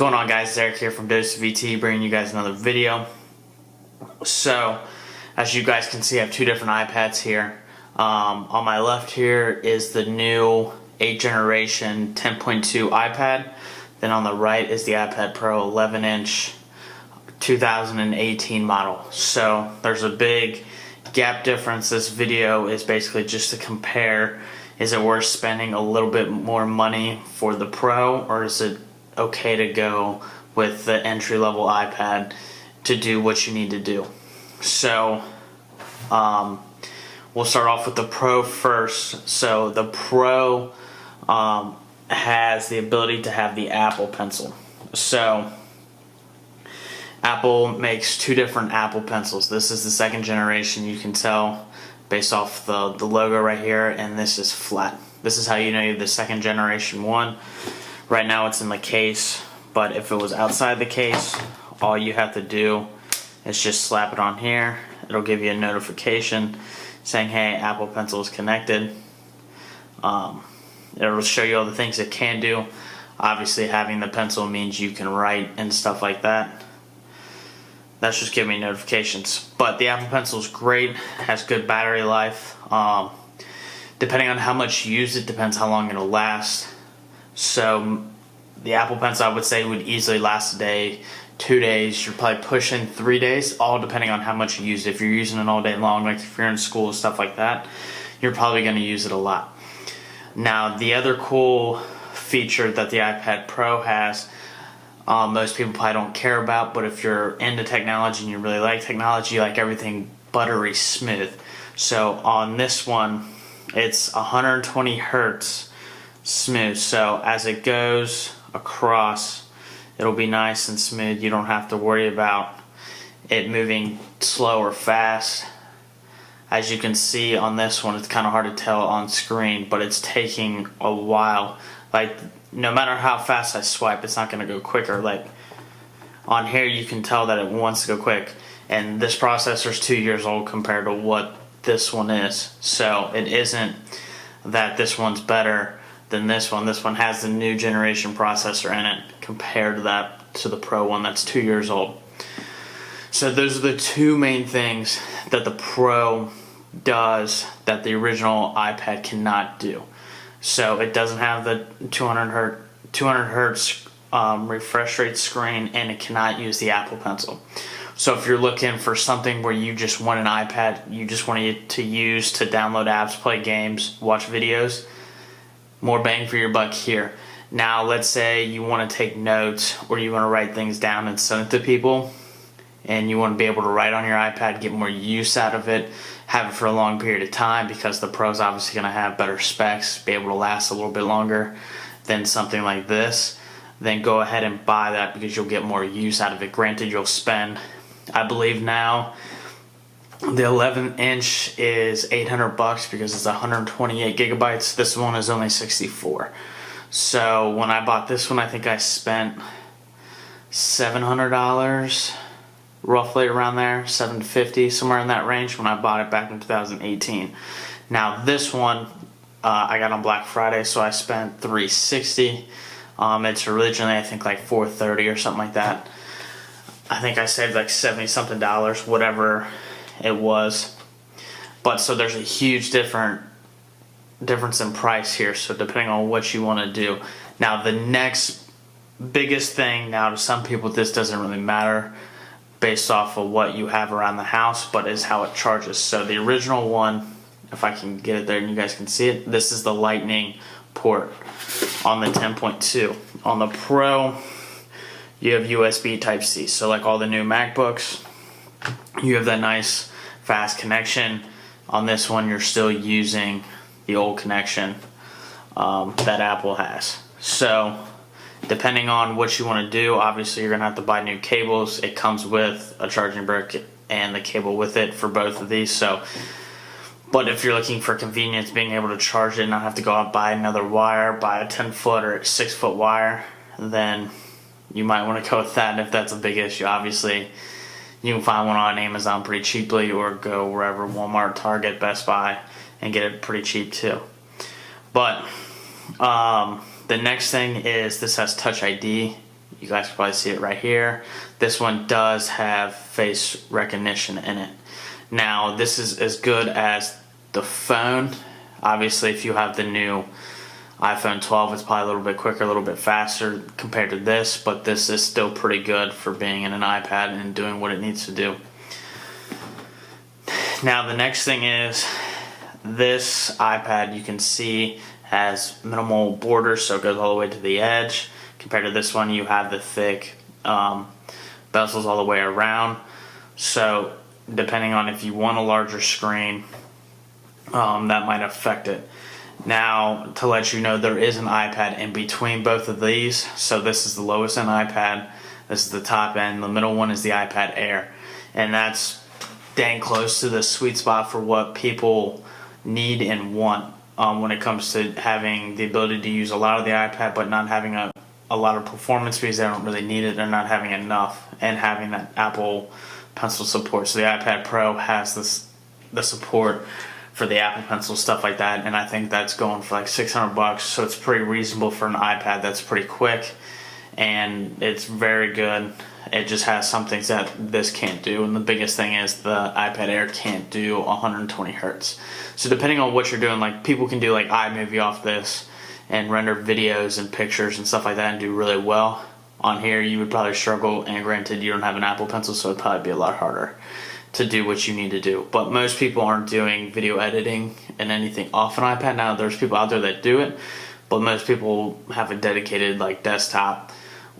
going on, guys? Derek here from Dose of VT, bringing you guys another video. So, as you guys can see, I have two different iPads here. On my left here is the new 8th generation 10.2 iPad. Then on the right is the iPad Pro 11-inch 2018 model. So there's a big gap difference. This video is basically just to compare, is it worth spending a little bit more money for the Pro, or is it okay to go with the entry-level iPad to do what you need to do? So we'll start off with the Pro first. So the Pro has the ability to have the Apple Pencil. So Apple makes two different Apple Pencils. This is the 2nd generation. You can tell based off the logo right here, and this is flat. This is how you know you have the 2nd generation one. Right now it's in the case, but if it was outside the case, all you have to do is just slap it on here. It'll give you a notification saying, hey, Apple Pencil is connected. It'll show you all the things it can do. Obviously, having the pencil means you can write and stuff like that. That's just giving me notifications. But the Apple Pencil is great, has good battery life. Depending on how much you use it, depends how long it'll last. So the Apple Pencil, I would say, would easily last a day, 2 days. You're probably pushing 3 days, all depending on how much you use it. If you're using it all day long, like if you're in school, stuff like that, you're probably going to use it a lot. Now, the other cool feature that the iPad Pro has, most people probably don't care about, but if you're into technology and you really like technology, you like everything buttery smooth. So on this one, it's 120 hertz smooth. So as it goes across, it'll be nice and smooth. You don't have to worry about it moving slow or fast. As you can see on this one, it's kind of hard to tell on screen, but it's taking a while. Like, no matter how fast I swipe, it's not going to go quicker. Like, on here you can tell that it wants to go quick. And this processor's 2 years old compared to what this one is. So it isn't that this one's better than this one. This one has the new generation processor in it compared to the Pro one that's 2 years old. So those are the two main things that the Pro does that the original iPad cannot do. So it doesn't have the 200 hertz refresh rate screen, and it cannot use the Apple Pencil. So if you're looking for something where you just want an iPad, you just want it to use to download apps, play games, watch videos, more bang for your buck here. Now let's say you want to take notes, or you want to write things down and send it to people, and you want to be able to write on your iPad, get more use out of it, have it for a long period of time, because the Pro's obviously going to have better specs, be able to last a little bit longer than something like this, then go ahead and buy that because you'll get more use out of it. Granted, you'll spend, I believe now, the 11-inch is $800 because it's 128 gigabytes. This one is only 64. So when I bought this one, I think I spent $700, roughly around there, $750, somewhere in that range when I bought it back in 2018. Now this one I got on Black Friday, so I spent $360. It's originally, I think, like $430 or something like that. I think I saved like $70 something, whatever it was. But so there's a huge difference in price here, so depending on what you want to do. Now the next biggest thing, now to some people this doesn't really matter based off of what you have around the house, but is how it charges. So the original one, if I can get it there and you guys can see it, this is the Lightning port on the 10.2. On the Pro, you have USB Type-C. So like all the new MacBooks, you have that nice fast connection. On this one, you're still using the old connection that Apple has. So depending on what you want to do, obviously you're going to have to buy new cables. It comes with a charging brick and the cable with it for both of these. So, but if you're looking for convenience, being able to charge it and not have to go out and buy another wire, buy a 10-foot or 6-foot wire, then you might want to go with that. And if that's a big issue, obviously you can find one on Amazon pretty cheaply, or go wherever, Walmart, Target, Best Buy, and get it pretty cheap too. But the next thing is this has Touch ID. You guys can probably see it right here. This one does have face recognition in it. Now, this is as good as the phone. Obviously, if you have the new iPhone 12, it's probably a little bit quicker, a little bit faster compared to this, but this is still pretty good for being in an iPad and doing what it needs to do. Now, the next thing is this iPad, you can see, has minimal borders, so it goes all the way to the edge. Compared to this one, you have the thick bezels all the way around. So depending on if you want a larger screen, that might affect it. Now, to let you know, there is an iPad in between both of these. So this is the lowest end iPad, this is the top end, the middle one is the iPad Air. And that's dang close to the sweet spot for what people need and want when it comes to having the ability to use a lot of the iPad but not having a lot of performance because they don't really need it, they're not having enough, and having that Apple Pencil support. So the iPad Pro has the support for the Apple Pencil, stuff like that, and I think that's going for like $600, so it's pretty reasonable for an iPad that's pretty quick, and it's very good. It just has some things that this can't do, and the biggest thing is the iPad Air can't do 120 hertz. So depending on what you're doing, like people can do like iMovie off this and render videos and pictures and stuff like that and do really well. On here you would probably struggle, and granted you don't have an Apple Pencil, so it'd probably be a lot harder to do what you need to do. But most people aren't doing video editing and anything off an iPad. Now there's people out there that do it, but most people have a dedicated like desktop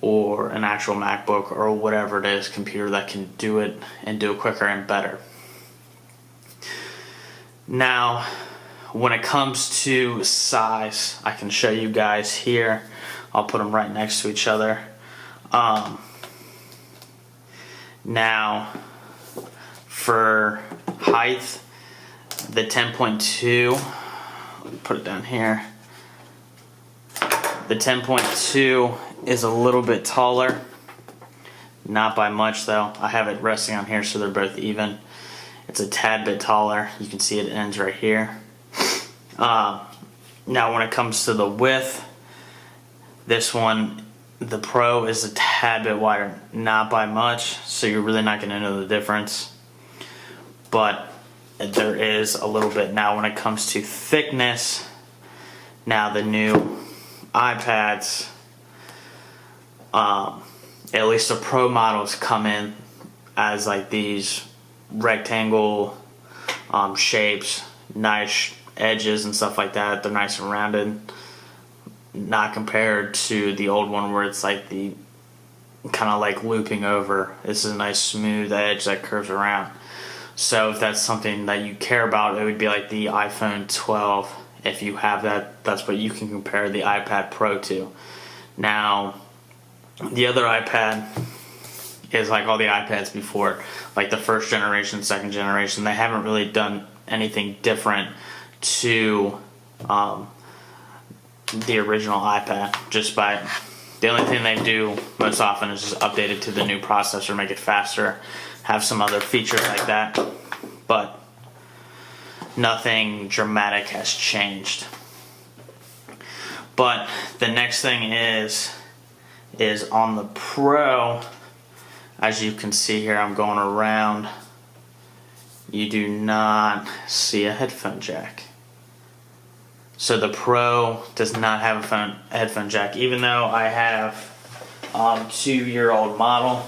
or an actual MacBook or whatever it is, computer that can do it and do it quicker and better. Now, when it comes to size, I can show you guys here. I'll put them right next to each other. Now, for height, the 10.2, let me put it down here. The 10.2 is a little bit taller, not by much though. I have it resting on here so they're both even. It's a tad bit taller. You can see it ends right here. Now when it comes to the width, this one, the Pro, is a tad bit wider, not by much, so you're really not going to know the difference, but there is a little bit. Now when it comes to thickness, now the new iPads, at least the Pro models, come in as like these rectangle shapes, nice edges and stuff like that. They're nice and rounded, not compared to the old one where it's like the kind of like looping over. This is a nice smooth edge that curves around. So if that's something that you care about, it would be like the iPhone 12. If you have that, that's what you can compare the iPad Pro to. Now, the other iPad is like all the iPads before, like the first generation, second generation. They haven't really done anything different to the original iPad. The only thing they do most often is just update it to the new processor, make it faster, have some other features like that, but nothing dramatic has changed. But the next thing is on the Pro. As you can see here, I'm going around, you do not see a headphone jack. So the Pro does not have a headphone jack, even though I have 2-year-old model.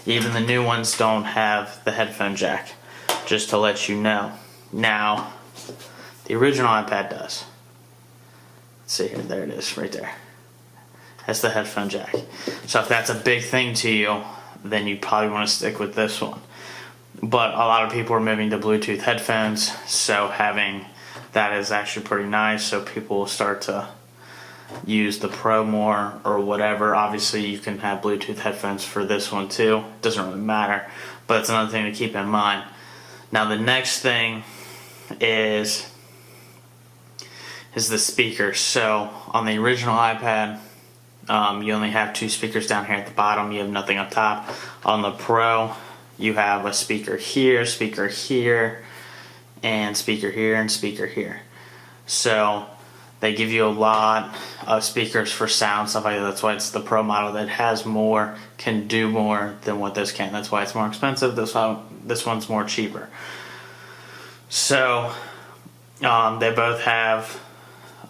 Even the new ones don't have the headphone jack, just to let you know. Now, the original iPad does. Let's see here, there it is, right there. That's the headphone jack. So if that's a big thing to you, then you probably want to stick with this one. But a lot of people are moving to Bluetooth headphones, so having that is actually pretty nice. So people will start to use the Pro more or whatever. Obviously you can have Bluetooth headphones for this one too. It doesn't really matter, but it's another thing to keep in mind. Now the next thing is the speaker. So on the original iPad, you only have 2 speakers down here at the bottom. You have nothing up top. On the Pro, you have a speaker here, and speaker here, and speaker here. So They give you a lot of speakers for sound, stuff like that. That's why it's the Pro model that has more, can do more than what this can. That's why it's more expensive. This one's more cheaper. So they both have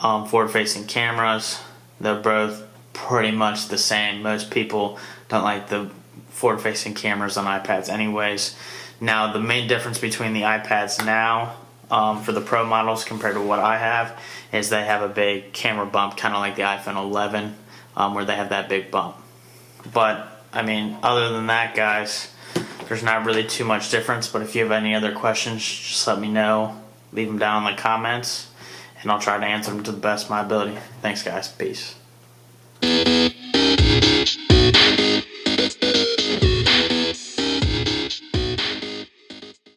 forward-facing cameras. They're both pretty much the same. Most people don't like the forward-facing cameras on iPads anyways. Now, the main difference between the iPads now for the Pro models compared to what I have is they have a big camera bump, kind of like the iPhone 11, where they have that big bump. But, I mean, other than that, guys, there's not really too much difference. But if you have any other questions, just let me know. Leave them down in the comments, and I'll try to answer them to the best of my ability. Thanks, guys. Peace.